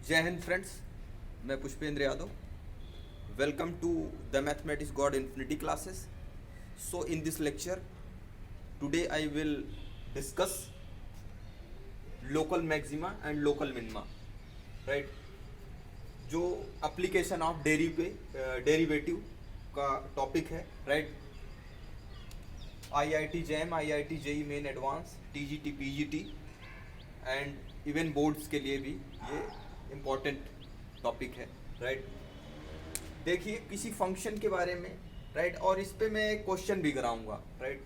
जय हिंद फ्रेंड्स, मैं Pushpendra Yadav. Welcome to the mathematics god infinity classes. So in this lecture today I will discuss local maxima and local minima. Right, जो application of derivative का topic है. Right, IIT JAM, IIT JEE main advanced, TGT PGT and even boards के लिए भी ये important topic है. Right, देखिए किसी फंक्शन के बारे में. राइट, और इस पे मैं एक क्वेश्चन भी कराऊंगा. राइट,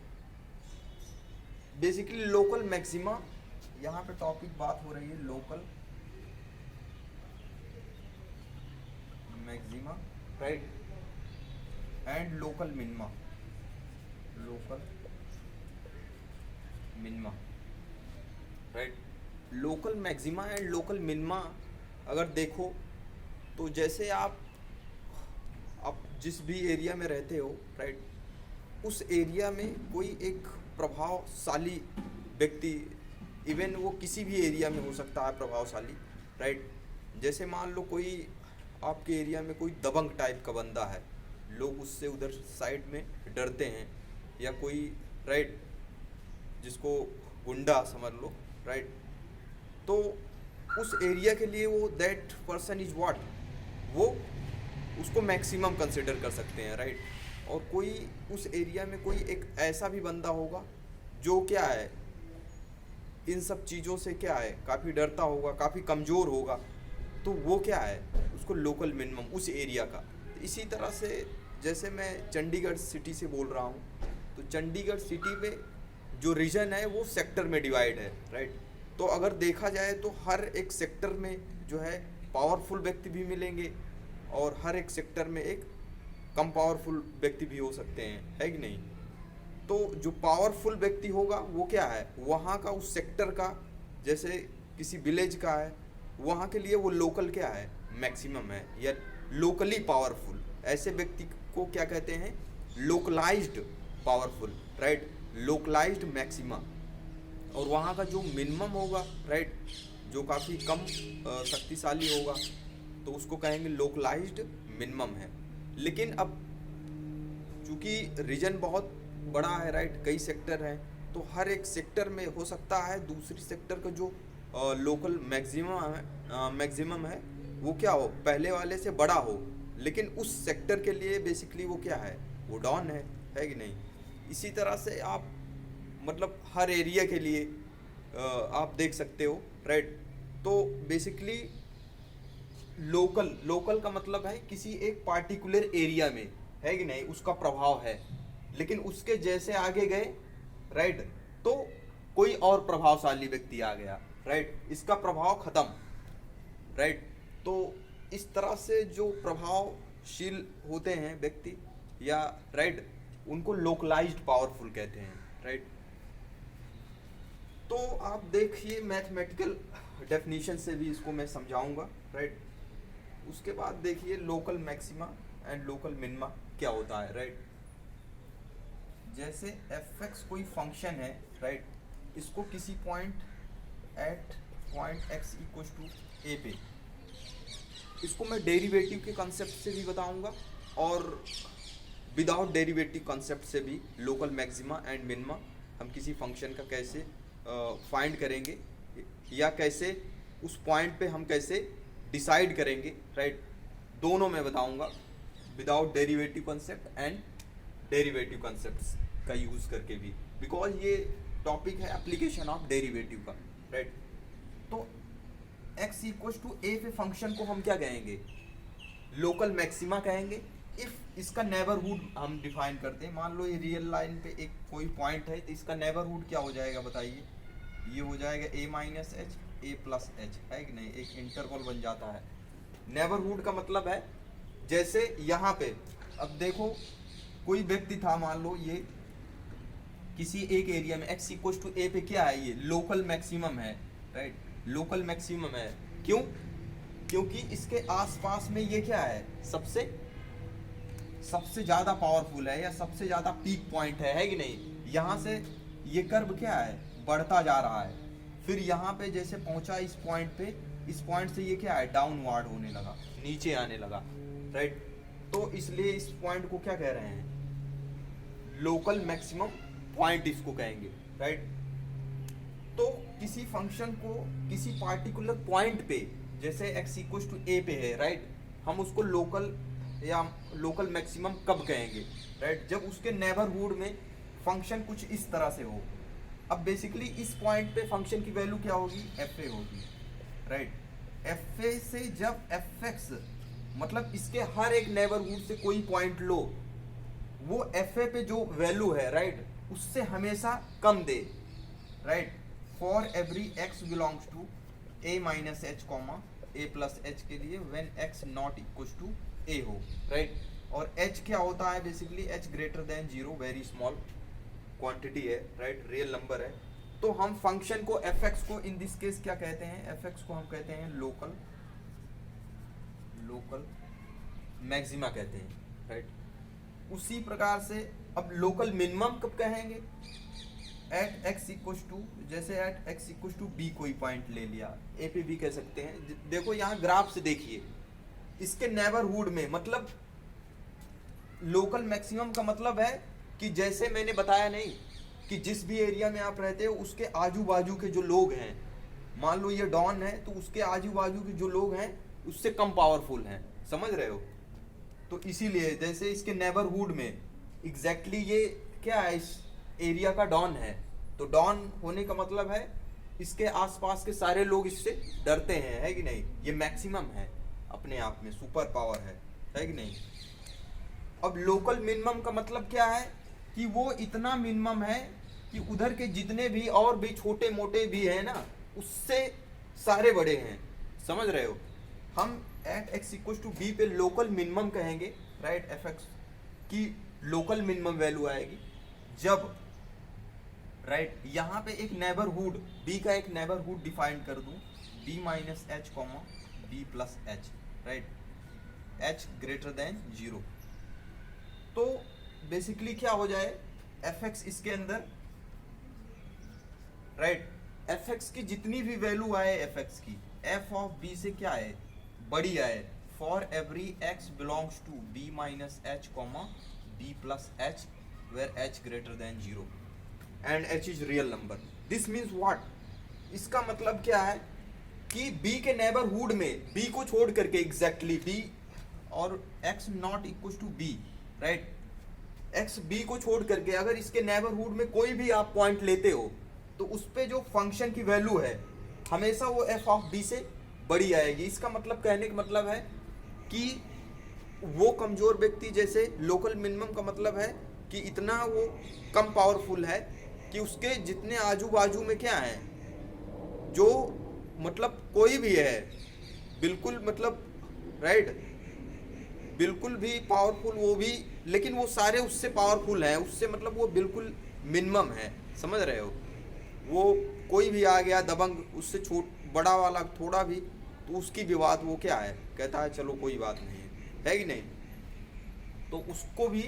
बेसिकली लोकल मैक्सिमा, यहाँ पे टॉपिक बात हो रही है local maxima. Right, and local minima. Local minima. Right, local maxima and local minima अगर देखो तो जैसे आप जिस भी एरिया में रहते हो. राइट, उस एरिया में कोई एक प्रभावशाली व्यक्ति, इवन वो किसी भी एरिया में हो सकता है प्रभावशाली. राइट, जैसे मान लो कोई आपके एरिया में कोई दबंग टाइप का बंदा है, लोग उससे उधर साइड में डरते हैं, या कोई राइट जिसको गुंडा समझ लो. राइट, तो उस एरिया के लिए वो दैट पर्सन इज व्हाट, वो उसको मैक्सिमम कंसिडर कर सकते हैं. राइट, और कोई उस एरिया में कोई एक ऐसा भी बंदा होगा जो क्या है, इन सब चीज़ों से क्या है काफ़ी डरता होगा, काफ़ी कमज़ोर होगा, तो वो क्या है उसको लोकल मिनिमम उस एरिया का. तो इसी तरह से जैसे मैं चंडीगढ़ सिटी से बोल रहा हूँ, तो चंडीगढ़ सिटी में जो रीजन है वो सेक्टर में डिवाइड है. राइट, तो अगर देखा जाए तो हर एक सेक्टर में जो है पावरफुल व्यक्ति भी मिलेंगे, और हर एक सेक्टर में एक कम पावरफुल व्यक्ति भी हो सकते हैं, है कि नहीं. तो जो पावरफुल व्यक्ति होगा वो क्या है, वहाँ का उस सेक्टर का, जैसे किसी विलेज का है, वहाँ के लिए वो लोकल क्या है, मैक्सिमम है, या लोकली पावरफुल. ऐसे व्यक्ति को क्या कहते हैं, localized powerful. Right, localized maxima. और वहाँ का जो मिनिमम होगा, राइट, जो काफ़ी कम शक्तिशाली होगा, तो उसको कहेंगे लोकलाइज्ड मिनिमम है. लेकिन अब चूँकि रीजन बहुत बड़ा है, राइट, कई सेक्टर हैं, तो हर एक सेक्टर में हो सकता है दूसरी सेक्टर का जो लोकल मैक्सिमम है वो क्या हो, पहले वाले से बड़ा हो, लेकिन उस सेक्टर के लिए बेसिकली वो क्या है, वो डाउन है कि नहीं. इसी तरह से आप मतलब हर एरिया के लिए आप देख सकते हो. राइट, तो बेसिकली लोकल का मतलब है किसी एक पार्टिकुलर एरिया में, है कि नहीं, उसका प्रभाव है, लेकिन उसके जैसे आगे गए, राइट, तो कोई और प्रभावशाली व्यक्ति आ गया, राइट, इसका प्रभाव खत्म. राइट, तो इस तरह से जो प्रभावशील होते हैं व्यक्ति या राइट, उनको लोकलाइज्ड पावरफुल कहते हैं. राइट, तो आप देखिए मैथमेटिकल डेफिनेशन से भी इसको मैं समझाऊंगा. राइट, उसके बाद देखिए local maxima and local minima क्या होता है. राइट, जैसे fx कोई फंक्शन है, राइट, इसको किसी point at point x equal to a पे, इसको मैं डेरिवेटिव के कंसेप्ट से भी बताऊंगा, और विदाउट डेरिवेटिव कंसेप्ट से भी लोकल मैक्सिमा एंड मिनिमा हम किसी फंक्शन का कैसे फाइंड करेंगे, या कैसे उस पॉइंट पे हम कैसे डिसाइड करेंगे. राइट, दोनों मैं बताऊंगा, without derivative concept and derivative concepts का यूज़ करके भी, बिकॉज ये टॉपिक है एप्लीकेशन ऑफ डेरिवेटिव का. राइट, तो x इक्वल टू a पे फंक्शन को हम क्या कहेंगे, लोकल मैक्सिमा कहेंगे. इफ इसका नेबरहुड हम डिफाइन करते हैं, मान लो ये रियल लाइन पे एक कोई पॉइंट है, तो इसका नेबरहुड क्या हो जाएगा बताइए, ये हो जाएगा a minus H a plus H, है कि नहीं, एक इंटरवल बन जाता है. नेबरहुड का मतलब है जैसे यहाँ पे अब देखो कोई व्यक्ति था, मान लो ये किसी एक एरिया में x इक्वल टू a पे क्या है, ये लोकल मैक्सिमम है. राइट, लोकल मैक्सिमम है, क्यों, क्योंकि इसके आसपास में ये क्या है, सबसे ज़्यादा पावरफुल है, या सबसे ज़्यादा पीक पॉइंट है कि नहीं. यहाँ से ये कर्व क्या है, बढ़ता जा रहा है, फिर यहाँ पे जैसे पहुंचा इस पॉइंट पे, इस पॉइंट से ये क्या है, डाउनवर्ड होने लगा, नीचे आने लगा, राइट। तो इसलिए इस पॉइंट को क्या कह रहे हैं, लोकल मैक्सिमम पॉइंट इसको कहेंगे, राइट। तो किसी फंक्शन को किसी पार्टिकुलर पॉइंट पे, जैसे x इक्वल टू ए पे है, राइट, हम उसको लोकल या लोकल मैक्सिमम कब कहेंगे, राइट, जब उसके नेबरहुड में फंक्शन कुछ इस तरह से हो। अब बेसिकली इस पॉइंट पे फंक्शन की वैल्यू क्या होगी, एफ ए होगी, राइट। एफ ए से जब एफ एक्स, मतलब इसके हर एक नेबरहुड से कोई पॉइंट लो, वो एफ ए पे जो वैल्यू है, राइट, उससे हमेशा कम दे, right. For every x belongs to a minus h comma a plus h के लिए when x not equal to a हो, राइट। और एच क्या होता है, basically h greater than zero, very small quantity है, राइट, रियल नंबर है। तो हम फंक्शन को एफ एक्स को इन दिस केस क्या कहते हैं, एफ एक्स को हम कहते हैं लोकल मैक्सिमा कहते हैं, राइट। उसी प्रकार से अब लोकल मिनिमम कब कहेंगे, एट एक्स इक्वल टू, जैसे at x equal to b कोई पॉइंट ले लिया, ए पे बी कह सकते हैं। देखो यहाँ ग्राफ से देखिए, इसके नेबरहुड में, मतलब लोकल मैक्सिमम का मतलब है कि जैसे मैंने बताया नहीं कि जिस भी एरिया में आप रहते हो उसके आजू बाजू के जो लोग हैं, मान लो ये डॉन है तो उसके आजू बाजू के जो लोग हैं उससे कम पावरफुल हैं, समझ रहे हो। तो इसीलिए जैसे इसके नेबरहुड में एग्जैक्टली ये क्या है, इस एरिया का डॉन है, तो डॉन होने का मतलब है इसके आसपास के सारे लोग इससे डरते हैं, है कि नहीं। ये मैक्सिमम है अपने आप में, सुपर पावर है कि नहीं। अब लोकल मिनिमम का मतलब क्या है कि वो इतना मिनिमम है कि उधर के जितने भी और भी छोटे मोटे भी हैं ना, उससे सारे बड़े हैं, समझ रहे हो। हम at x equal to b पे लोकल मिनिमम कहेंगे, राइट, एफ एक्स की लोकल मिनिमम वैल्यू आएगी जब, राइट, यहाँ पे एक नेबरहुड बी का एक नेबरहुड डिफाइन कर दूं, b minus h comma b plus h, right, h greater than zero. तो बेसिकली क्या हो जाए, एफ एक्स इसके अंदर, राइट, एफ एक्स की जितनी भी वैल्यू आए एफ एक्स की, एफ ऑफ बी से क्या है, बड़ी आए, for every x belongs to b minus h comma b plus h where h greater than zero and h is real number. This means what, इसका मतलब क्या है कि बी के नेबरहुड में, बी को छोड़ करके, एग्जैक्टली बी और x not equal to b, right, x b को छोड़ करके अगर इसके नेबरहुड में कोई भी आप पॉइंट लेते हो तो उस पे जो फंक्शन की वैल्यू है हमेशा वो एफ ऑफ बी से बड़ी आएगी। इसका मतलब, कहने का मतलब है कि वो कमजोर व्यक्ति, जैसे लोकल मिनिमम का मतलब है कि इतना वो कम पावरफुल है कि उसके जितने आजू बाजू में क्या है, जो मतलब कोई भी है बिल्कुल, मतलब राइट, बिल्कुल भी पावरफुल वो भी, लेकिन वो सारे उससे पावरफुल हैं, उससे मतलब वो बिल्कुल मिनिमम है, समझ रहे हो। वो कोई भी आ गया दबंग, उससे बड़ा वाला थोड़ा भी, तो उसकी भी बात वो क्या है, कहता है चलो कोई बात नहीं है कि नहीं, तो उसको भी।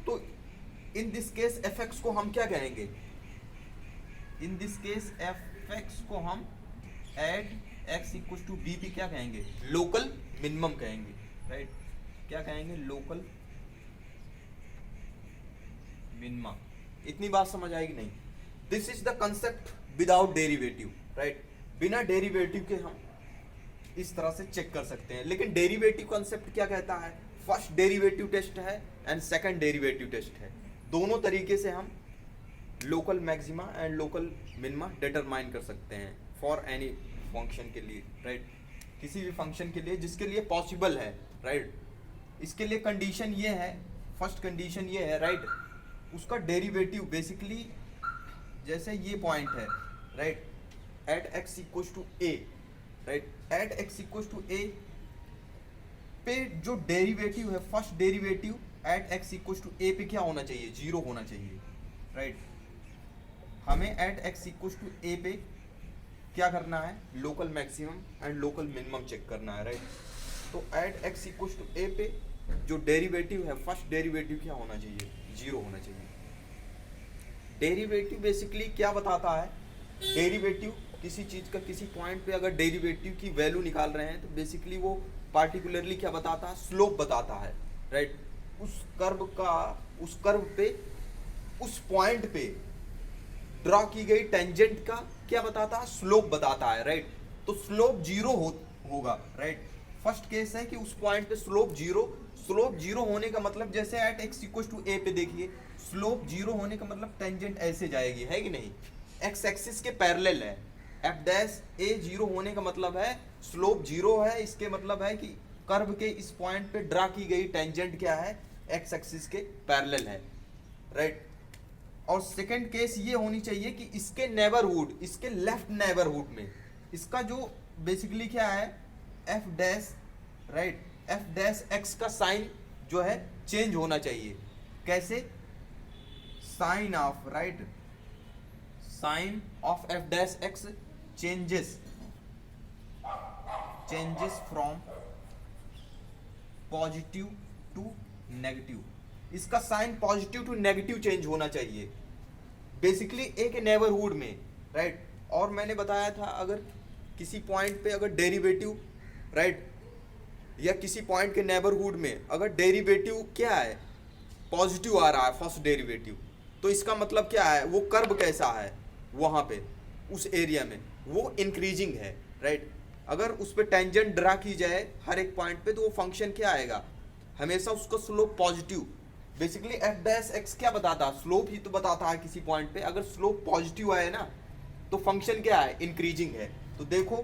तो in this case f x को हम क्या कहेंगे, in this case f x को हम at x equal to b भी क्या कहेंगे, लोकल मिनिमम कहेंगे, राइट, क्या कहेंगे, लोकल मिनिमम। इतनी बात समझ आएगी नहीं। This is the concept without derivative, right, बिना डेरिवेटिव के हम इस तरह से चेक कर सकते हैं। लेकिन डेरिवेटिव कंसेप्ट क्या कहता है, फर्स्ट डेरिवेटिव टेस्ट है एंड सेकंड डेरिवेटिव टेस्ट है, दोनों तरीके से हम local maxima and local minima determine कर सकते हैं फॉर एनी फंक्शन के लिए, राइट, किसी भी फंक्शन के लिए जिसके लिए पॉसिबल है, राइट। इसके लिए कंडीशन ये है, फर्स्ट कंडीशन ये है, राइट, उसका डेरिवेटिव बेसिकली जैसे ये पॉइंट है, right, at x equal to a, right, at x equal to a पे जो डेरिवेटिव है, first derivative at x equal to a पे क्या होना चाहिए, जीरो होना चाहिए, राइट। हमें at x equal to a पे क्या करना है, local maximum and local minimum check करना है, राइट। तो at x equal to a पे जो डेरिवेटिव है, फर्स्ट डेरिवेटिव क्या होना चाहिए, जीरो होना चाहिए। डेरिवेटिव बेसिकली क्या बताता है डेरिवेटिव किसी चीज़ का किसी पॉइंट पे अगर डेरिवेटिव की वैल्यू निकाल रहे हैं तो बेसिकली वो पार्टिकुलरली क्या बताता है, स्लोप बताता है, राइट। उस कर्व पे उस पॉइंट पे ड्रॉ की गई टेंजेंट का क्या बताता है, स्लोप बताता है, राइट। तो स्लोप जीरो होगा, राइट। फर्स्ट केस है कि उस पॉइंट पे स्लोप जीरो होने का मतलब जैसे at x equal to a पे देखिए, स्लोप जीरो होने का मतलब टेंजेंट ऐसे जाएगी, है कि नहीं, एक्स एक्सिस के पैरेलल है। एफ डैश ए जीरो होने का मतलब है स्लोप जीरो है, इसके मतलब है कि कर्व के इस पॉइंट पे ड्रा की गई टेंजेंट क्या है, एक्स एक्सिस के पैरेलल है, राइट। और सेकंड केस ये होनी चाहिए कि इसके नेबरहुड, इसके लेफ्ट नेबरहुड में इसका जो बेसिकली क्या है, f dash, right, f dash x का साइन जो है चेंज होना चाहिए। कैसे, sign of, right, sign of f dash x changes from positive to negative, इसका sign positive to negative change होना चाहिए बेसिकली एक नेबरहुड में, राइट। और मैंने बताया था अगर किसी पॉइंट पे अगर डेरिवेटिव, राइट, या किसी पॉइंट के नेबरहुड में अगर डेरिवेटिव क्या है, पॉजिटिव आ रहा है फर्स्ट डेरिवेटिव, तो इसका मतलब क्या है, वो कर्व कैसा है वहाँ पे उस एरिया में, वो इंक्रीजिंग है, राइट। अगर उस पर टेंजेंट ड्रा की जाए हर एक पॉइंट पे तो वो फंक्शन क्या आएगा, हमेशा उसका slope positive. Basically F dash x क्या बताता है, स्लोप ही तो बताता है किसी पॉइंट पे, अगर स्लोप पॉजिटिव आए ना तो फंक्शन क्या है, इंक्रीजिंग है। तो देखो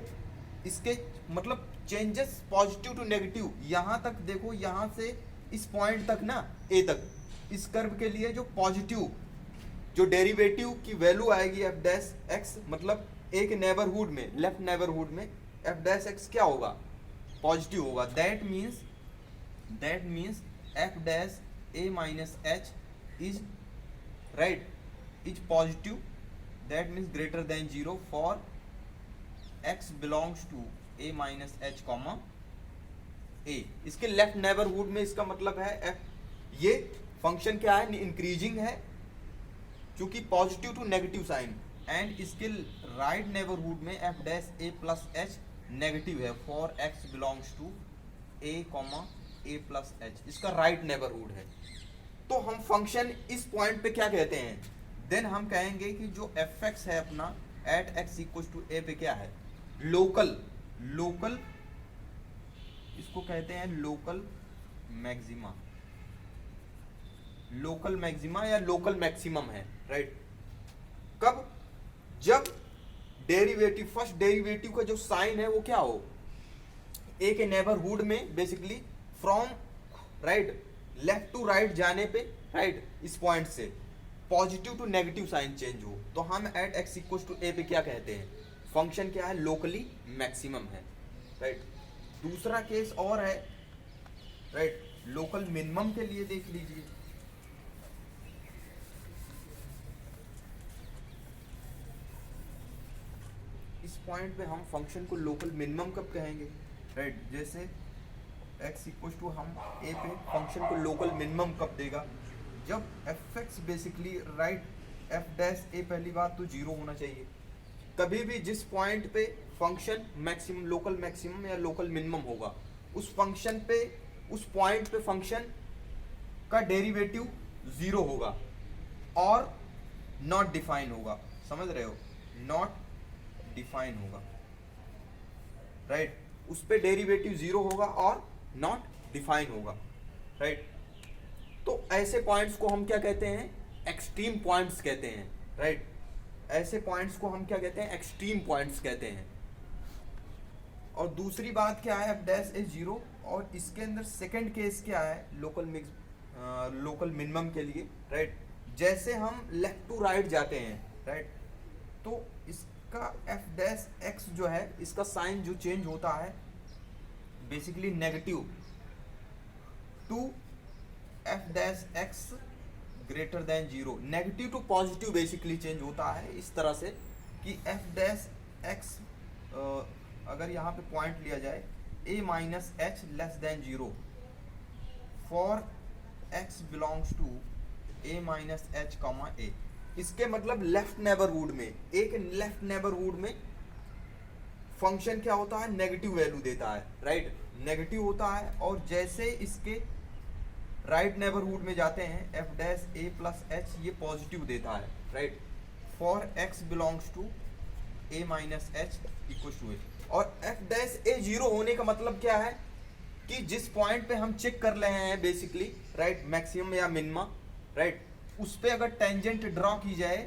इसके मतलब चेंजेस पॉजिटिव टू नेगेटिव, यहाँ तक देखो, यहाँ से इस पॉइंट तक ना, ए तक, इस कर्व के लिए जो पॉजिटिव जो डेरिवेटिव की वैल्यू आएगी एफ डैश एक्स, मतलब एक नेबरहुड में, लेफ्ट नेबरहुड में एफ डैश एक्स क्या होगा, पॉजिटिव होगा। That means f dash a minus h is, right, is positive, that means greater than zero for x belongs to a minus h comma a. इसके left neighbourhood में इसका मतलब है F, ये function क्या है, इंक्रीजिंग है क्योंकि positive to negative sign, and इसके राइट नेबरहुड में f dash a plus h negative है for x belongs to a comma a plus h, इसका राइट नेबरहुड है। तो हम फंक्शन इस पॉइंट पे क्या कहते हैं, देन हम कहेंगे कि जो एफ एक्स है अपना eight x equal to a पे क्या है, लोकल इसको कहते हैं लोकल मैक्सिमा या लोकल मैक्सिमम है, राइट। कब, जब डेरिवेटिव, फर्स्ट डेरिवेटिव का जो साइन है वो क्या हो, ए के नेबरहुड में basically from, right, left to right जाने पे, राइट, इस पॉइंट से positive to negative sign change हो, तो हम at x equal to a पे क्या कहते हैं, फंक्शन क्या है, लोकली मैक्सिमम है, राइट। दूसरा केस और है, राइट, लोकल मिनिमम के लिए देख लीजिए। इस पॉइंट पे हम फंक्शन को लोकल मिनिमम कब कहेंगे, राइट, जैसे x इक्वल टू हम a पे फंक्शन को लोकल मिनिमम कब देगा, जब f x basically, right, f dash a पहली बात तो जीरो होना चाहिए। कभी भी जिस पॉइंट पे फंक्शन मैक्सिमम, लोकल मैक्सिमम या लोकल मिनिमम होगा, उस फंक्शन पे, उस पॉइंट पे फंक्शन का डेरिवेटिव जीरो होगा और नॉट डिफाइन होगा, समझ रहे हो, नॉट डिफाइन होगा, राइट, उस पे डेरिवेटिव जीरो होगा और नॉट डिफाइन होगा, राइट। तो ऐसे पॉइंट्स को हम क्या कहते हैं, एक्सट्रीम पॉइंट्स कहते हैं, राइट। ऐसे पॉइंट्स को हम क्या कहते हैं, एक्सट्रीम पॉइंट्स कहते हैं। और दूसरी बात क्या है, एफ डैश ए जीरो, और इसके अंदर सेकंड केस क्या है, लोकल मिनिमम के लिए, राइट, जैसे हम लेफ्ट टू राइट जाते हैं, राइट, तो इसका एफ डैश एक्स जो है, इसका साइन जो चेंज होता है basically negative to f dash x greater than zero, negative to positive basically change होता है इस तरह से कि एफ डैश एक्स, अगर यहाँ पे पॉइंट लिया जाए a minus h less than zero for x belongs to a minus h comma a, इसके मतलब लेफ्ट नेबरहुड में, एक लेफ्ट नेबरहुड में फंक्शन क्या होता है, नेगेटिव वैल्यू देता है, राइट, नेगेटिव होता है। और जैसे इसके राइट नेबरहुड में जाते हैं f dash a plus h, ये पॉजिटिव देता है, right, for x belongs to a minus h equal to a. और एफ डैश ए जीरो होने का मतलब क्या है कि जिस पॉइंट पे हम चेक कर रहे हैं बेसिकली, राइट, मैक्सिमम या मिनिमा, राइट, उस पे अगर टेंजेंट ड्रॉ की जाए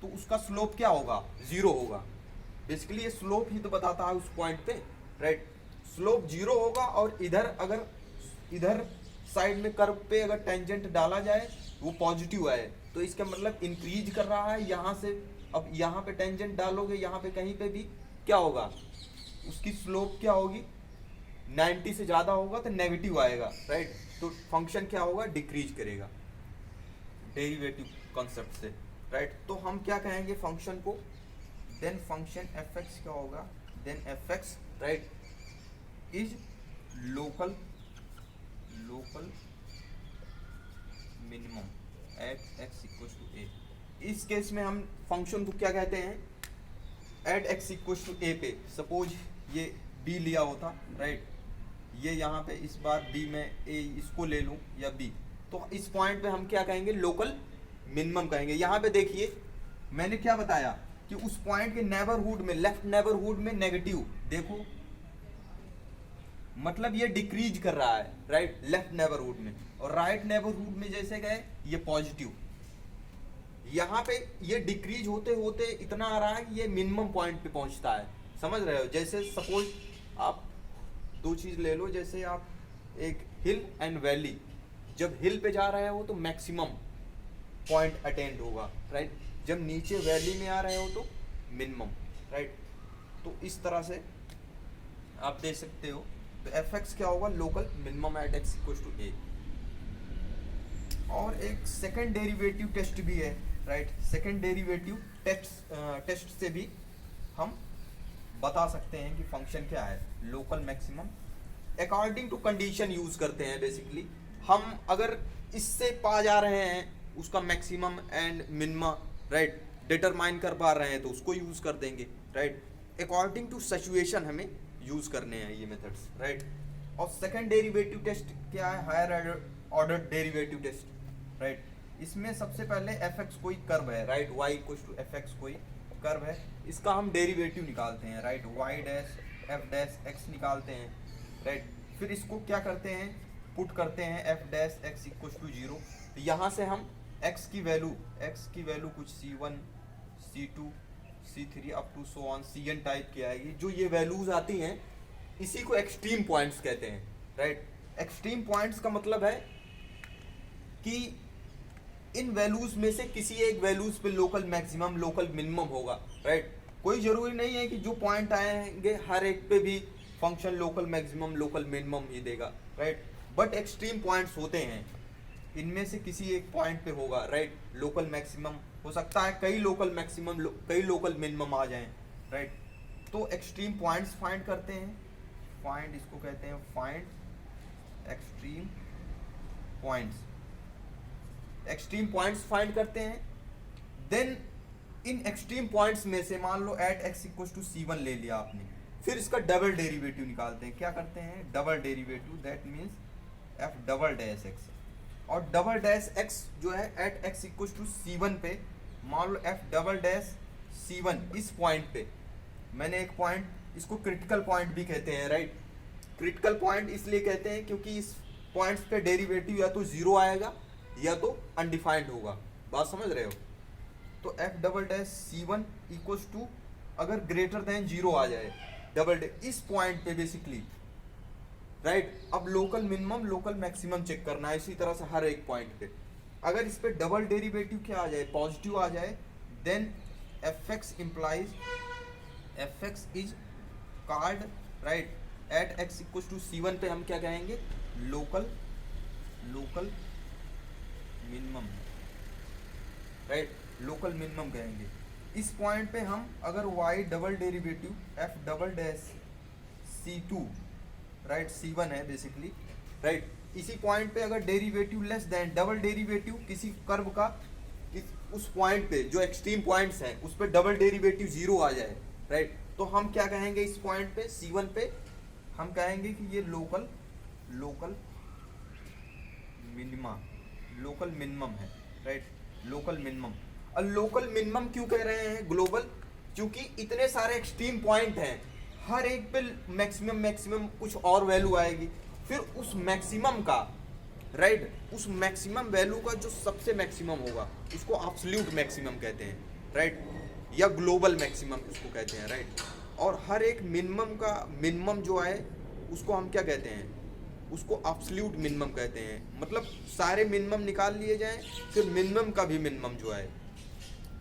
तो उसका स्लोप क्या होगा, जीरो होगा। बेसिकली ये स्लोप ही तो बताता है उस पॉइंट पे, राइट, स्लोप जीरो होगा। और इधर अगर इधर साइड में कर्व पे अगर टेंजेंट डाला जाए वो पॉजिटिव आए तो इसका मतलब इंक्रीज कर रहा है यहाँ से। अब यहाँ पे टेंजेंट डालोगे, यहाँ पे कहीं पे भी क्या होगा, उसकी स्लोप क्या होगी, 90 से ज़्यादा होगा तो नेगेटिव आएगा, राइट, तो फंक्शन क्या होगा, डिक्रीज करेगा डेरिवेटिव कॉन्सेप्ट से, राइट। तो हम क्या कहेंगे फंक्शन को, देन फंक्शन एफ एक्स क्या होगा, then f x, right, is local minimum at x equal to a. इस केस में हम फंक्शन को क्या कहते हैं, at x equal to a पे सपोज ये बी लिया होता, राइट, ये यहाँ पे इस बार बी में ए इसको ले लूँ या बी, तो इस पॉइंट पे हम क्या कहेंगे, लोकल मिनिमम कहेंगे। यहाँ पे देखिए मैंने क्या बताया कि उस पॉइंट के नेबरहुड में, लेफ्ट नेबरहुड में नेगेटिव, देखो मतलब ये डिक्रीज कर रहा है, राइट, लेफ्ट नेबरहुड में, और राइट नेबरहुड में जैसे गए ये पॉजिटिव। यहाँ पे ये डिक्रीज होते होते इतना आ रहा है कि ये मिनिमम पॉइंट पे पहुंचता है, समझ रहे हो। जैसे सपोज आप दो चीज ले लो, जैसे आप एक हिल एंड वैली, जब हिल पे जा रहे हो तो मैक्सिमम पॉइंट अटेंड होगा, राइट, जब नीचे वैली में आ रहे हो तो मिनिमम, राइट। तो इस तरह से आप दे सकते हो। तो एफ एक्स क्या होगा, local minimum at x equal to a. और एक सेकंड डेरिवेटिव टेस्ट भी है, राइट, सेकंड डेरिवेटिव टेस्ट से भी हम बता सकते हैं कि फंक्शन क्या है, local maximum according to condition use करते हैं। बेसिकली हम अगर इससे पा जा रहे हैं उसका maximum and minima, right, determine कर पा रहे हैं तो उसको यूज कर देंगे, राइट, अकॉर्डिंग टू सिचुएशन हमें यूज करने हैं ये मेथड्स, राइट। और सेकंड डेरिवेटिव टेस्ट क्या है, higher order derivative test, right. इसमें सबसे पहले एफ एक्स कोई कर्व है, right, y equal to f x कोई कर्व है, इसका हम डेरिवेटिव निकालते हैं, right, y dash f dash x निकालते हैं, राइट। फिर इसको क्या करते हैं, पुट करते हैं f dash x equal to 0। यहाँ से हम एक्स की वैल्यू कुछ C1 C2 C3 up to so on Cn type की आएगी। जो ये वैल्यूज आती हैं इसी को एक्सट्रीम पॉइंट्स कहते हैं, राइट। एक्सट्रीम पॉइंट्स का मतलब है कि इन वैल्यूज में से किसी एक वैल्यूज पे लोकल मैक्सिमम लोकल मिनिमम होगा, राइट। कोई जरूरी नहीं है कि जो पॉइंट आएंगे हर एक पे भी function local maximum local minimum ही देगा, राइट, बट एक्सट्रीम पॉइंट्स होते हैं, इनमें से किसी एक पॉइंट पे होगा, राइट, लोकल मैक्सिमम हो सकता है, कई लोकल मैक्सिमम कई लोकल मिनिमम आ जाएं, राइट। तो एक्सट्रीम पॉइंट्स फाइंड करते हैं, फाइंड इसको कहते हैं find extreme points, extreme points find करते हैं। देन इन एक्सट्रीम पॉइंट्स में से मान लो at x equal to C1 ले लिया आपने, फिर इसका डबल डेरिवेटिव निकालते हैं। क्या करते हैं, double derivative, that means F double dash x. और डबल डैश एक्स जो है eight x equal to C1 पे, मान लो एफ डबल डैश C1 इस पॉइंट पे, मैंने एक पॉइंट, इसको क्रिटिकल पॉइंट भी कहते हैं, राइट। क्रिटिकल पॉइंट इसलिए कहते हैं क्योंकि इस पॉइंट्स पे डेरिवेटिव या तो 0 आएगा या तो अनडिफाइंड होगा, बात समझ रहे हो। तो f double dash C1 equal to अगर ग्रेटर देन 0 आ जाए डबल डैश इस पॉइंट पे बेसिकली, राइट। अब local minimum local maximum check करना है, इसी तरह से हर एक पॉइंट पे अगर इस पे डबल डेरिवेटिव क्या आ जाए, पॉजिटिव आ जाए, then f x implies f x is called, right, at x equal to C1 पे हम क्या कहेंगे, local minimum, right, local minimum कहेंगे। इस पॉइंट पे हम अगर y double derivative f double dash C2, right, C1 है बेसिकली, राइट, इसी पॉइंट पे अगर derivative less than double derivative किसी कर्व का उस पॉइंट पे जो एक्सट्रीम पॉइंट्स हैं उस पे डबल डेरिवेटिव जीरो आ जाए, राइट, तो हम क्या कहेंगे इस पॉइंट पे C1 पे, हम कहेंगे कि ये लोकल मिनिमम है, राइट, लोकल मिनिमम। और लोकल मिनिमम क्यों कह रहे हैं ग्लोबल, क्योंकि इतने सारे एक्सट्रीम पॉइंट हैं, हर एक पे मैक्सिमम कुछ और वैल्यू आएगी, फिर उस मैक्सिमम का, राइट, उस मैक्सिमम वैल्यू का जो सबसे मैक्सिमम होगा उसको एब्सोल्यूट मैक्सिमम कहते हैं, राइट, या ग्लोबल मैक्सिमम उसको कहते हैं, राइट। और हर एक मिनिमम का मिनिमम जो है उसको हम क्या कहते हैं, उसको एब्सोल्यूट मिनिमम कहते हैं। मतलब सारे मिनिमम निकाल लिए जाएं, फिर मिनिमम का भी मिनिमम जो है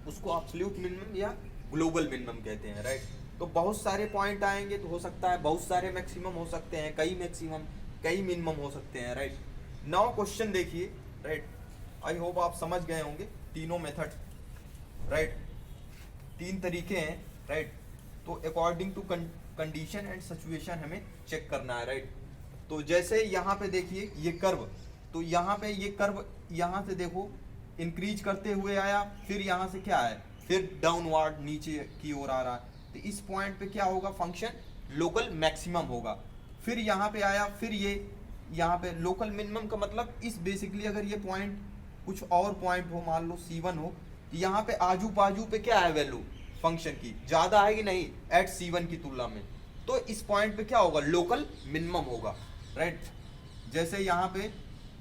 उसको एब्सोल्यूट मिनिमम या ग्लोबल मिनिमम कहते हैं, राइट। तो बहुत सारे पॉइंट आएंगे तो हो सकता है बहुत सारे मैक्सिमम हो सकते हैं, कई मैक्सिमम कई मिनिमम हो सकते हैं, राइट। नाउ क्वेश्चन देखिए, राइट, आई होप आप समझ गए होंगे तीनों मेथड, राइट, तीन तरीके हैं, राइट। तो according to condition and situation हमें चेक करना है, राइट। तो जैसे यहाँ पे देखिए ये कर्व, तो यहाँ पे ये कर्व यहाँ से देखो इंक्रीज करते हुए आया, फिर यहाँ से क्या है, फिर डाउनवर्ड नीचे की ओर आ रहा है, तो इस पॉइंट पे क्या होगा, फंक्शन लोकल मैक्सिमम होगा। फिर यहाँ पे आया, फिर ये यहाँ पे लोकल मिनिमम का मतलब इस बेसिकली अगर ये पॉइंट कुछ और पॉइंट हो, मान लो C1 हो, तो यहाँ पे आजू बाजू पे क्या है वैल्यू फंक्शन की, ज्यादा है कि नहीं एट C1 की तुलना में, तो इस पॉइंट पे क्या होगा, लोकल मिनिमम होगा, राइट। जैसे यहाँ पे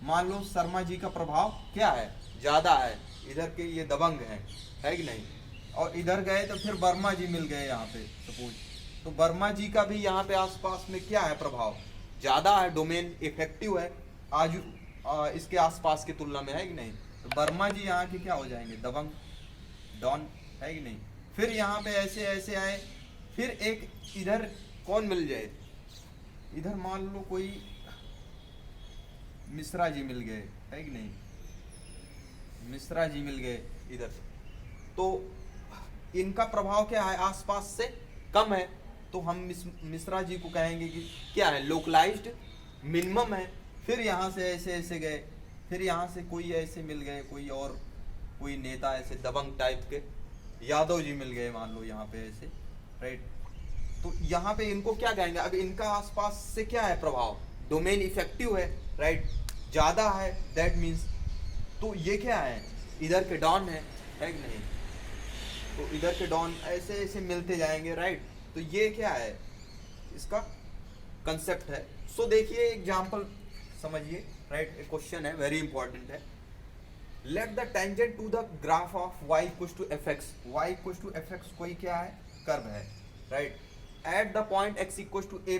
मान लो शर्मा जी का प्रभाव क्या है, ज्यादा है, इधर के ये दबंग है कि नहीं, और इधर गए तो फिर वर्मा जी मिल गए यहाँ पे सपोज, तो वर्मा जी का भी यहाँ पे आसपास में क्या है प्रभाव, ज्यादा है, डोमेन इफेक्टिव है आज इसके आसपास की तुलना में, है कि नहीं। तो वर्मा जी यहाँ के क्या हो जाएंगे, दबंग, डॉन, है कि नहीं। फिर यहाँ पे ऐसे ऐसे आए, फिर एक इधर कौन मिल जाए, इधर मान लो कोई मिश्रा जी मिल गए, है कि नहीं, मिश्रा जी मिल गए इधर, तो इनका प्रभाव क्या है, आसपास से कम है, तो हम मिश्रा जी को कहेंगे कि क्या है, लोकलाइज्ड मिनिमम है। फिर यहाँ से ऐसे ऐसे गए, फिर यहाँ से कोई ऐसे मिल गए, कोई और कोई नेता ऐसे दबंग टाइप के, यादव जी मिल गए मान लो यहाँ पे ऐसे, राइट। तो यहाँ पे इनको क्या कहेंगे, अब इनका आसपास से क्या है प्रभाव, डोमेन इफेक्टिव है, राइट, ज्यादा है, दैट मीन्स, तो ये क्या है, इधर के डॉन है कि नहीं, तो इधर के डॉन ऐसे ऐसे मिलते जाएंगे, राइट। तो ये क्या है, इसका कंसेप्ट है। सो देखिए एग्जांपल समझिए, राइट, एक क्वेश्चन है वेरी इंपॉर्टेंट है। Let the tangent to the graph of y equals to fx, y equals to fx कोई क्या है, कर्व है, right, at the point x equals to a